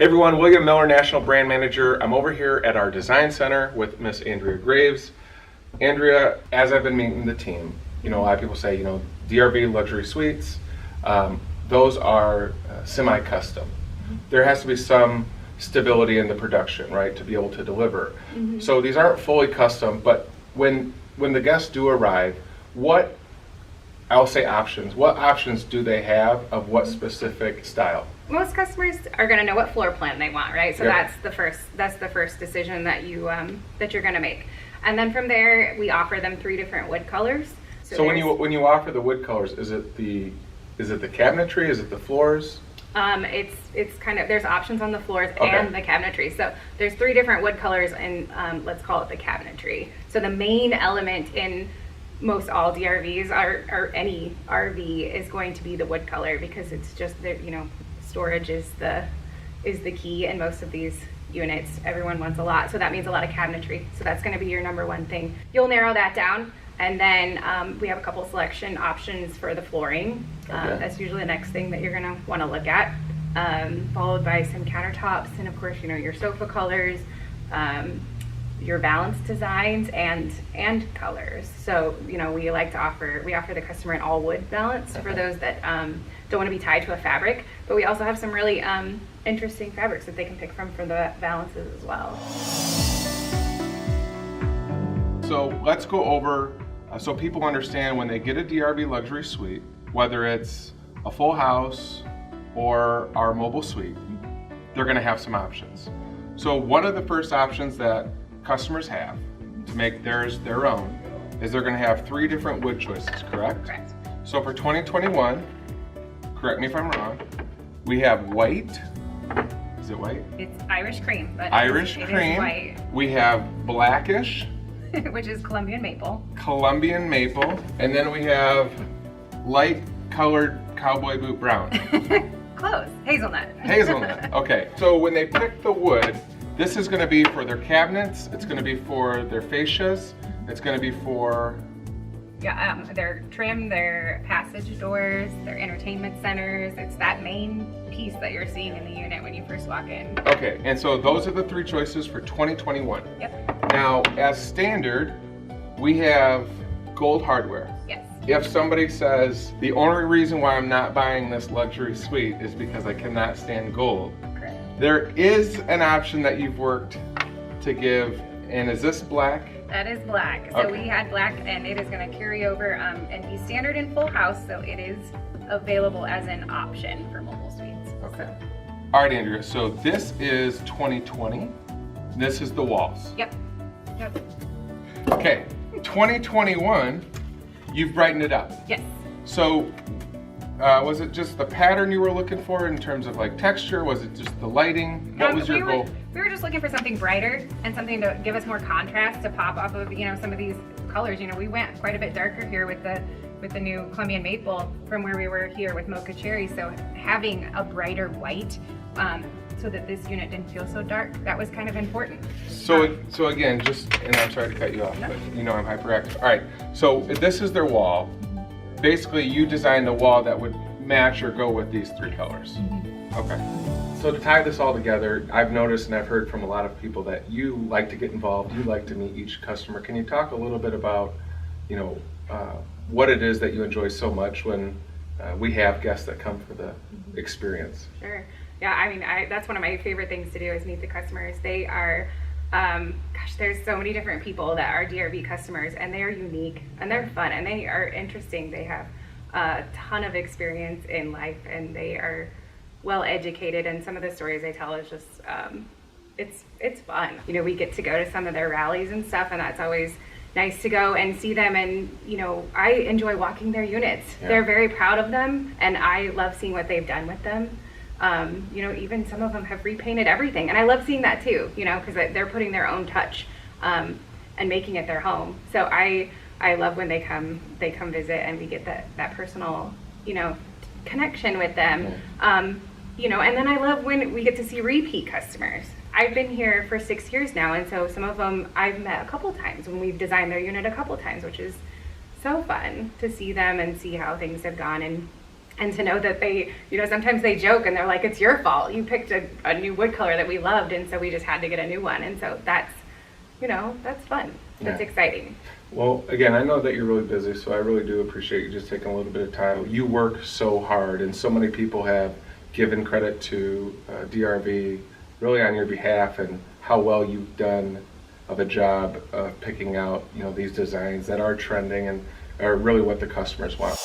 everyone, William Miller, National Brand Manager. I'm over here at our design center with Miss Andrea Graves. Andrea, as I've been meeting the team, a lot of people say, DRV luxury suites, those are semi-custom. There has to be some stability in the production, right, to be able to deliver. So these aren't fully custom, but when the guests do arrive, what options do they have of what specific style? Most customers are going to know what floor plan they want, right? So Yep. that's the first decision that you're going to make. And then from there, we offer them 3 different wood colors. So when you offer the wood colors, is it the cabinetry? Is it the floors? It's kind of, there's options on the floors Okay. and the cabinetry. So there's 3 different wood colors and let's call it the cabinetry. So the main element in most all DRVs or any RV is going to be the wood color, because it's just storage is the key in most of these units. Everyone wants a lot, so that means a lot of cabinetry. So that's going to be your number one thing. You'll narrow that down, and then we have a couple selection options for the flooring. Okay. That's usually the next thing that you're going to want to look at, followed by some countertops, and of course your sofa colors, your balanced designs and colors. So we offer the customer an all wood balance for those that don't want to be tied to a fabric, but we also have some really interesting fabrics that they can pick from for the balances as well. So let's go over so people understand when they get a DRV luxury suite, whether it's a full house or our mobile suite, they're going to have some options. So one of the first options that customers have to make theirs their own is they're going to have 3 different wood choices, correct? Correct. So for 2021, correct me if I'm wrong, we have white. Is it white? It's Irish cream, but Irish it cream. is white, We have blackish, which is Colombian maple. Colombian maple, and then we have light colored cowboy boot brown. Close. Hazelnut. Hazelnut. Okay, so when they pick the wood, this is going to be for their cabinets, it's going to be for their fascias, it's going to be for... Yeah, their trim, their passage doors, their entertainment centers. It's that main piece that you're seeing in the unit when you first walk in. Okay, and so those are the 3 choices for 2021. Yep. Now, as standard, we have gold hardware. Yes. If somebody says, the only reason why I'm not buying this luxury suite is because I cannot stand gold, Correct. there is an option that you've worked to give, and is this black? That is black. So Okay. we had black, and it is going to carry over and be standard in full house. So it is available as an option for mobile suites. Okay. All right, Andrea, so this is 2020. This is the walls. Yep. Yep. Okay, 2021, you've brightened it up. Yes. So was it just the pattern you were looking for in terms of like texture? Was it just the lighting? What was your goal? We were just looking for something brighter and something to give us more contrast to pop off of some of these colors. We went quite a bit darker here with the new Colombian maple from where we were here with mocha cherry. So having a brighter white so that this unit didn't feel so dark, that was kind of important. So again, and I'm sorry to cut you off, but I'm hyperactive. All right, so this is their wall. Basically, you designed a wall that would match or go with these 3 colors. Okay. So to tie this all together, I've noticed and I've heard from a lot of people that you like to get involved, you like to meet each customer. Can you talk a little bit about, what it is that you enjoy so much when we have guests that come for the experience? Sure. Yeah, that's one of my favorite things to do is meet the customers. They are, there's so many different people that are DRV customers, and they are unique, and they're fun, and they are interesting. They have a ton of experience in life, and they are well educated, and some of the stories they tell is just, it's fun. We get to go to some of their rallies and stuff, and that's always nice to go and see them, and I enjoy walking their units. Yeah. They're very proud of them, and I love seeing what they've done with them. Even some of them have repainted everything, and I love seeing that too, because they're putting their own touch and making it their home. So I love when they come visit, and we get that personal connection with them. And then I love when we get to see repeat customers. I've been here for 6 years now, and so some of them I've met a couple times when we've designed their unit a couple times, which is so fun to see them and see how things have gone. And And to know that they, sometimes they joke and they're like, it's your fault. You picked a new wood color that we loved, and so we just had to get a new one. And so that's, that's fun. That's exciting. Well, again, I know that you're really busy, so I really do appreciate you just taking a little bit of time. You work so hard, and so many people have given credit to DRV really on your behalf, and how well you've done of a job of picking out, these designs that are trending and are really what the customers want.